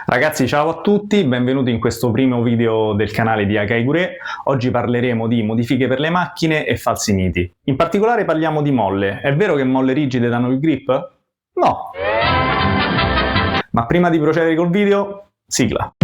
Ragazzi, ciao a tutti, benvenuti in questo primo video del canale di Akai Gure. Oggi parleremo di modifiche per le macchine e falsi miti. In particolare parliamo di molle. È vero che molle rigide danno il grip? No! Ma prima di procedere col video, sigla!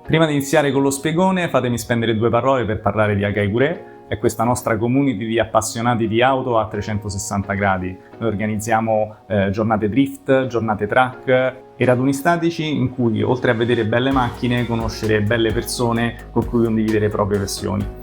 Prima di iniziare con lo spiegone, fatemi spendere due parole per parlare di Akai Gure. È questa nostra community di appassionati di auto a 360 gradi. Noi organizziamo giornate drift, giornate track e raduni statici in cui, oltre a vedere belle macchine, conoscere belle persone con cui condividere proprie passioni.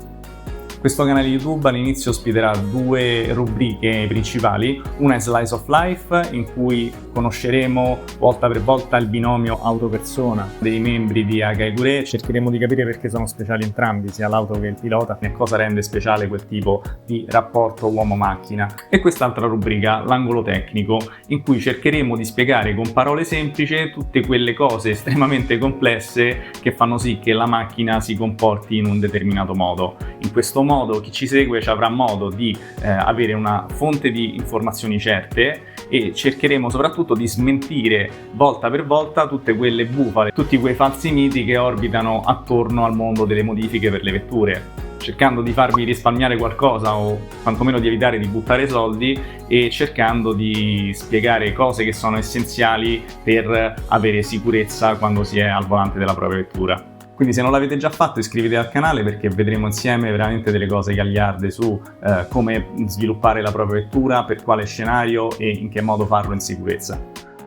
Questo canale YouTube all'inizio ospiterà due rubriche principali. Una è Slice of Life, in cui conosceremo volta per volta il binomio auto-persona dei membri di Akai Gure. Cercheremo di capire perché sono speciali entrambi, sia l'auto che il pilota, e cosa rende speciale quel tipo di rapporto uomo-macchina. E quest'altra rubrica, l'angolo tecnico, in cui cercheremo di spiegare con parole semplici tutte quelle cose estremamente complesse che fanno sì che la macchina si comporti in un determinato modo. In questo modo chi ci segue ci avrà modo di avere una fonte di informazioni certe e cercheremo soprattutto di smentire volta per volta tutte quelle bufale, tutti quei falsi miti che orbitano attorno al mondo delle modifiche per le vetture, cercando di farvi risparmiare qualcosa o quantomeno di evitare di buttare soldi e cercando di spiegare cose che sono essenziali per avere sicurezza quando si è al volante della propria vettura. Quindi se non l'avete già fatto iscrivetevi al canale, perché vedremo insieme veramente delle cose gagliarde su come sviluppare la propria vettura, per quale scenario e in che modo farlo in sicurezza.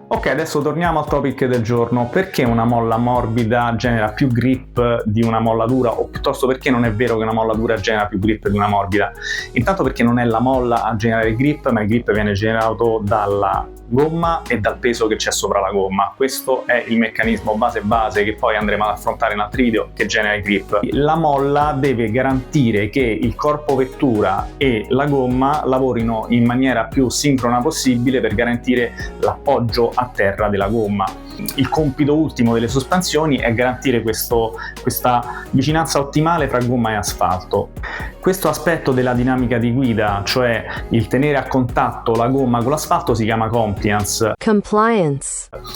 Ok, adesso torniamo al topic del giorno. Perché una molla morbida genera più grip di una molla dura? O piuttosto, perché non è vero che una molla dura genera più grip di una morbida? Intanto perché non è la molla a generare il grip, ma il grip viene generato dalla gomma e dal peso che c'è sopra la gomma. Questo è il meccanismo base che poi andremo ad affrontare in altri video, che genera il grip. La molla deve garantire che il corpo vettura e la gomma lavorino in maniera più sincrona possibile per garantire l'appoggio a terra della gomma. Il compito ultimo delle sospensioni è garantire questa vicinanza ottimale tra gomma e asfalto. Questo aspetto della dinamica di guida, cioè il tenere a contatto la gomma con l'asfalto, si chiama compliance.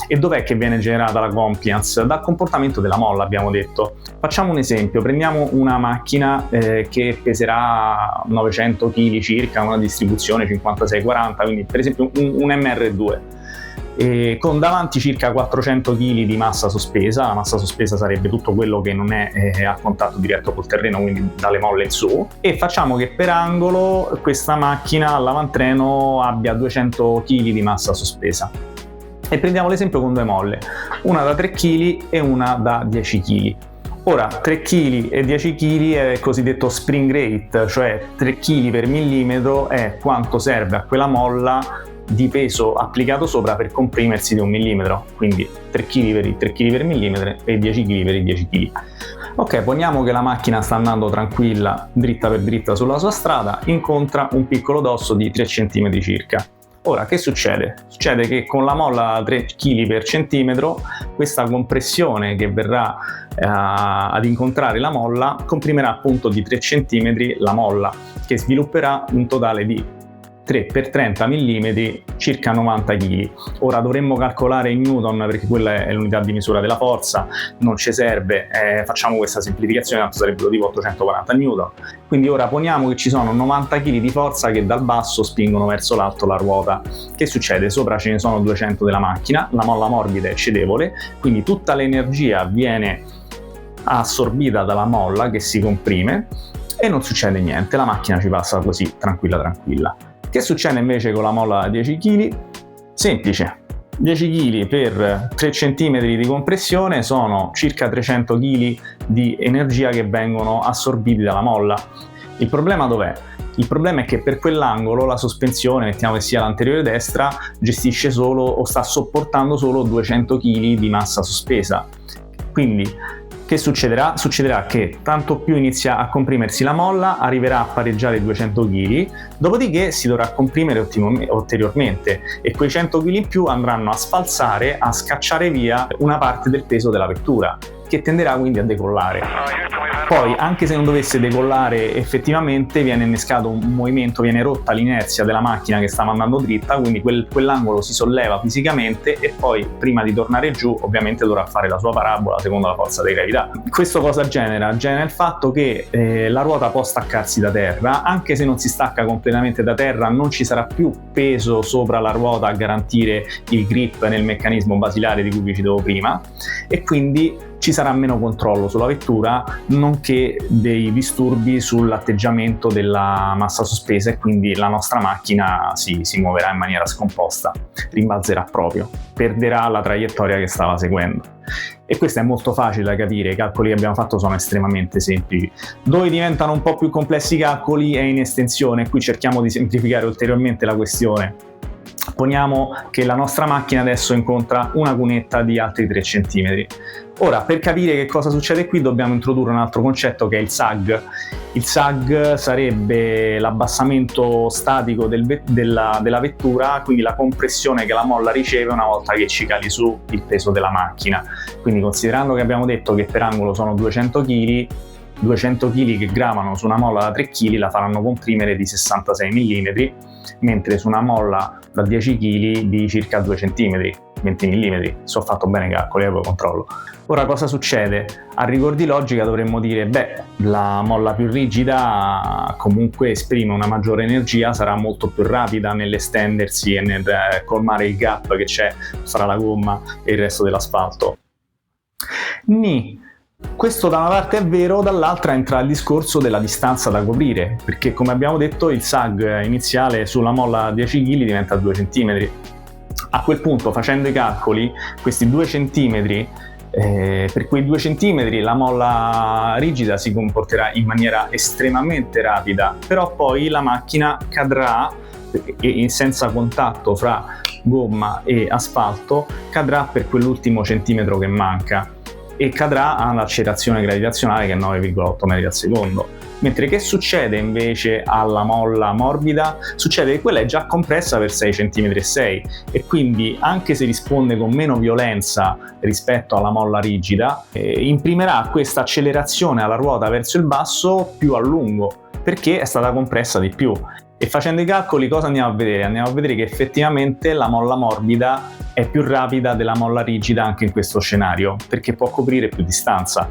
E dov'è che viene generata la compliance? Dal comportamento della molla, abbiamo detto. Facciamo un esempio: prendiamo una macchina che peserà 900 kg circa, una distribuzione 56-40, quindi per esempio un MR2. Con davanti circa 400 kg di massa sospesa. La massa sospesa sarebbe tutto quello che non è a contatto diretto col terreno, quindi dalle molle in su, e facciamo che per angolo questa macchina all'avantreno abbia 200 kg di massa sospesa. E prendiamo l'esempio con due molle, una da 3 kg e una da 10 kg. Ora, 3 kg e 10 kg è il cosiddetto spring rate, cioè 3 kg per millimetro è quanto serve a quella molla di peso applicato sopra per comprimersi di 1 millimetro, quindi 3 kg per i 3 kg per millimetro e 10 kg per i 10 kg. Ok, poniamo che la macchina sta andando tranquilla, dritta per dritta sulla sua strada, incontra un piccolo dosso di 3 cm circa. Ora, che succede? Succede che con la molla 3 kg per centimetro, questa compressione che verrà ad incontrare la molla comprimerà appunto di 3 cm la molla, che svilupperà un totale di 3 per 30 mm, circa 90 kg. Ora dovremmo calcolare in newton, perché quella è l'unità di misura della forza, non ci serve, facciamo questa semplificazione, tanto sarebbero tipo 840 newton. Quindi ora poniamo che ci sono 90 kg di forza che dal basso spingono verso l'alto la ruota. Che succede? Sopra ce ne sono 200 della macchina, la molla morbida è cedevole, quindi tutta l'energia viene assorbita dalla molla che si comprime e non succede niente, la macchina ci passa così tranquilla. Che succede invece con la molla da 10 kg? Semplice: 10 kg per 3 cm di compressione sono circa 300 kg di energia che vengono assorbiti dalla molla. Il problema dov'è? Il problema è che per quell'angolo la sospensione, mettiamo che sia l'anteriore destra, gestisce solo o sta sopportando solo 200 kg di massa sospesa. Quindi Che succederà? Succederà che tanto più inizia a comprimersi la molla, arriverà a pareggiare i 200 kg, dopodiché si dovrà comprimere ulteriormente e quei 100 kg in più andranno a sfalsare, a scacciare via una parte del peso della vettura, che tenderà quindi a decollare. Poi, anche se non dovesse decollare effettivamente, viene innescato un movimento, viene rotta l'inerzia della macchina che stava andando dritta, quindi quell'angolo si solleva fisicamente e poi, prima di tornare giù, ovviamente dovrà fare la sua parabola secondo la forza di gravità. Questo cosa genera? Genera il fatto che la ruota può staccarsi da terra, anche se non si stacca completamente da terra, non ci sarà più peso sopra la ruota a garantire il grip nel meccanismo basilare di cui vi citavo prima, e quindi ci sarà meno controllo sulla vettura, nonché dei disturbi sull'atteggiamento della massa sospesa, e quindi la nostra macchina si muoverà in maniera scomposta, rimbalzerà proprio, perderà la traiettoria che stava seguendo. E questo è molto facile da capire, i calcoli che abbiamo fatto sono estremamente semplici. Dove diventano un po' più complessi i calcoli è in estensione, qui cerchiamo di semplificare ulteriormente la questione. Poniamo che la nostra macchina adesso incontra una cunetta di altri 3 cm. Ora, per capire che cosa succede qui, dobbiamo introdurre un altro concetto che è il sag. Il sag sarebbe l'abbassamento statico della vettura, quindi la compressione che la molla riceve una volta che ci cali su il peso della macchina. Quindi, considerando che abbiamo detto che per angolo sono 200 kg, 200 kg che gravano su una molla da 3 kg la faranno comprimere di 66 mm, mentre su una molla da 10 kg di circa 2 cm, 20 mm. Se ho fatto bene i calcoli, poi controllo. Ora, cosa succede? A rigor di logica dovremmo dire, la molla più rigida comunque esprime una maggiore energia, sarà molto più rapida nell'estendersi e nel colmare il gap che c'è fra la gomma e il resto dell'asfalto. Questo da una parte è vero, dall'altra entra il discorso della distanza da coprire, perché come abbiamo detto il sag iniziale sulla molla a 10 kg diventa 2 cm. A quel punto, facendo i calcoli, questi 2 cm, per quei 2 cm la molla rigida si comporterà in maniera estremamente rapida, però poi la macchina cadrà senza contatto fra gomma e asfalto, cadrà per quell'ultimo centimetro che manca e cadrà all'accelerazione gravitazionale che è 9,8 metri al secondo. Mentre che succede invece alla molla morbida? Succede che quella è già compressa per 6,6 cm e quindi, anche se risponde con meno violenza rispetto alla molla rigida, imprimerà questa accelerazione alla ruota verso il basso più a lungo, perché è stata compressa di più. E facendo i calcoli cosa andiamo a vedere? Andiamo a vedere che effettivamente la molla morbida è più rapida della molla rigida anche in questo scenario, perché può coprire più distanza.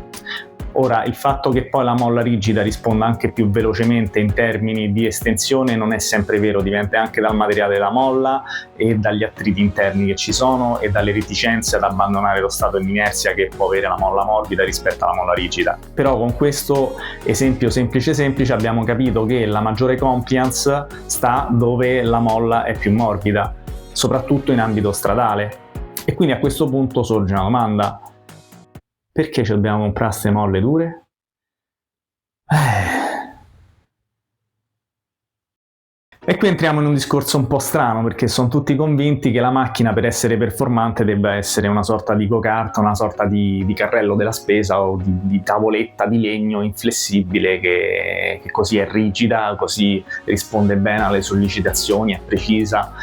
Ora, il fatto che poi la molla rigida risponda anche più velocemente in termini di estensione non è sempre vero, dipende anche dal materiale della molla e dagli attriti interni che ci sono e dalle reticenze ad abbandonare lo stato di inerzia che può avere la molla morbida rispetto alla molla rigida. Però con questo esempio semplice abbiamo capito che la maggiore compliance sta dove la molla è più morbida, soprattutto in ambito stradale. E quindi a questo punto sorge una domanda: perché ci dobbiamo comprare queste molle dure? E qui entriamo in un discorso un po' strano, perché sono tutti convinti che la macchina, per essere performante, debba essere una sorta di go-kart, una sorta di carrello della spesa o di tavoletta di legno inflessibile che così è rigida, così risponde bene alle sollecitazioni, è precisa.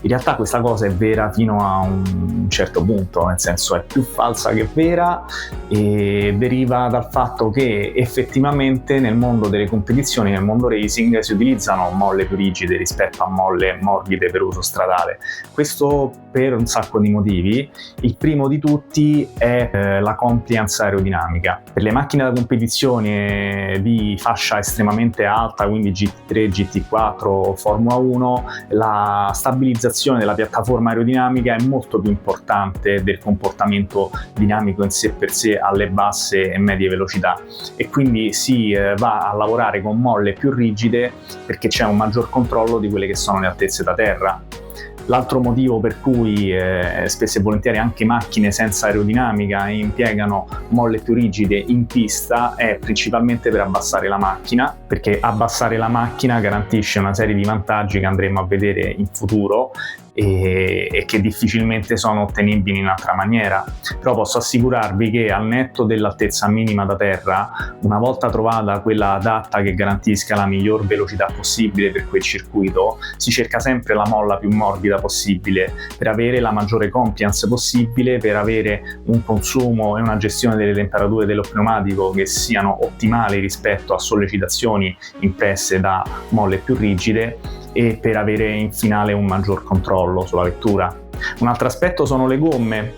In realtà questa cosa è vera fino a un certo punto, nel senso è più falsa che vera, e deriva dal fatto che effettivamente nel mondo delle competizioni, nel mondo racing, si utilizzano molle più rigide rispetto a molle morbide per uso stradale. Questo per un sacco di motivi. Il primo di tutti è la compliance aerodinamica. Per le macchine da competizione di fascia estremamente alta, quindi GT3, GT4, Formula 1, la stabilizzazione della piattaforma aerodinamica è molto più importante del comportamento dinamico in sé per sé alle basse e medie velocità, e quindi si va a lavorare con molle più rigide perché c'è un maggior controllo di quelle che sono le altezze da terra. L'altro motivo per cui spesso e volentieri anche macchine senza aerodinamica impiegano molle più rigide in pista è principalmente per abbassare la macchina, perché abbassare la macchina garantisce una serie di vantaggi che andremo a vedere in futuro, e che difficilmente sono ottenibili in altra maniera. Però posso assicurarvi che al netto dell'altezza minima da terra, una volta trovata quella adatta che garantisca la miglior velocità possibile per quel circuito, si cerca sempre la molla più morbida possibile per avere la maggiore compliance possibile, per avere un consumo e una gestione delle temperature dello pneumatico che siano ottimali rispetto a sollecitazioni impresse da molle più rigide e per avere in finale un maggior controllo sulla vettura. Un altro aspetto sono le gomme.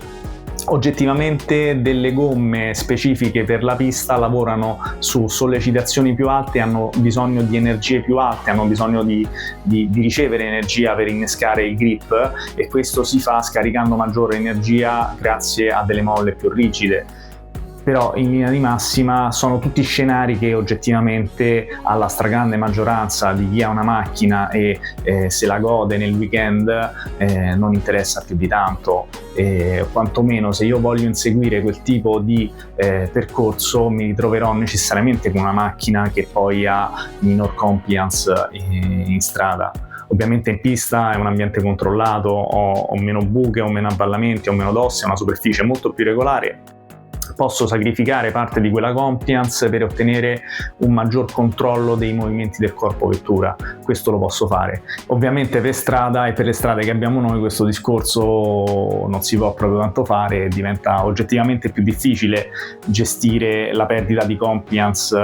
Oggettivamente delle gomme specifiche per la pista lavorano su sollecitazioni più alte, hanno bisogno di energie più alte, hanno bisogno di ricevere energia per innescare il grip, e questo si fa scaricando maggiore energia grazie a delle molle più rigide. Però in linea di massima sono tutti scenari che oggettivamente alla stragrande maggioranza di chi ha una macchina e se la gode nel weekend non interessa più di tanto, quantomeno se io voglio inseguire quel tipo di percorso mi ritroverò necessariamente con una macchina che poi ha minor compliance in strada. Ovviamente in pista è un ambiente controllato, ho meno buche, ho meno avvallamenti, ho meno dosse, è una superficie molto più regolare. Posso sacrificare parte di quella compliance per ottenere un maggior controllo dei movimenti del corpo vettura. Questo lo posso fare. Ovviamente per strada e per le strade che abbiamo noi questo discorso non si può proprio tanto fare, diventa oggettivamente più difficile gestire la perdita di compliance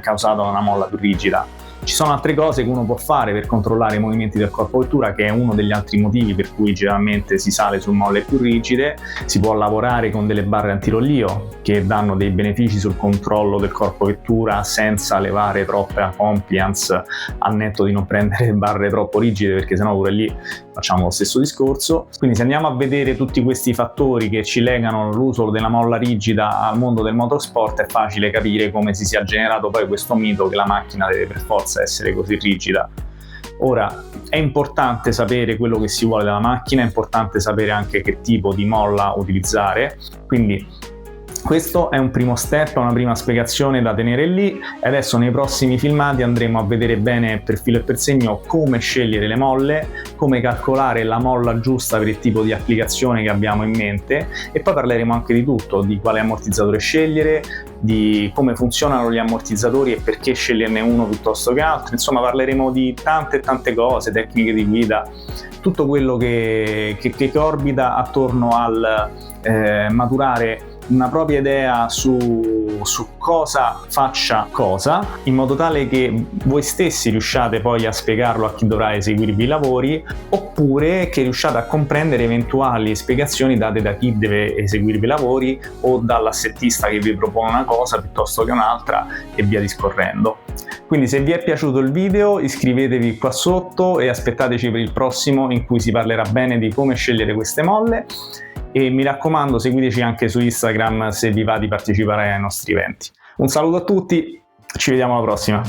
causata da una molla più rigida. Ci sono altre cose che uno può fare per controllare i movimenti del corpo vettura, che è uno degli altri motivi per cui generalmente si sale su molle più rigide. Si può lavorare con delle barre antirollio che danno dei benefici sul controllo del corpo vettura senza levare troppa compliance, al netto di non prendere barre troppo rigide, perché sennò pure lì facciamo lo stesso discorso. Quindi se andiamo a vedere tutti questi fattori che ci legano l'uso della molla rigida al mondo del motorsport, è facile capire come si sia generato poi questo mito che la macchina deve per forza essere così rigida. Ora, è importante sapere quello che si vuole dalla macchina, è importante sapere anche che tipo di molla utilizzare, quindi questo è un primo step, una prima spiegazione da tenere lì, e adesso nei prossimi filmati andremo a vedere bene per filo e per segno come scegliere le molle, come calcolare la molla giusta per il tipo di applicazione che abbiamo in mente, e poi parleremo anche di tutto, di quale ammortizzatore scegliere, di come funzionano gli ammortizzatori e perché sceglierne uno piuttosto che altro. Insomma, parleremo di tante cose, tecniche di guida, tutto quello che orbita attorno al maturare una propria idea su cosa faccia cosa, in modo tale che voi stessi riusciate poi a spiegarlo a chi dovrà eseguirvi i lavori, oppure che riusciate a comprendere eventuali spiegazioni date da chi deve eseguirvi i lavori o dall'assettista che vi propone una cosa piuttosto che un'altra, e via discorrendo. Quindi se vi è piaciuto il video iscrivetevi qua sotto e aspettateci per il prossimo, in cui si parlerà bene di come scegliere queste molle. E mi raccomando, seguiteci anche su Instagram se vi va di partecipare ai nostri eventi. Un saluto a tutti, ci vediamo alla prossima.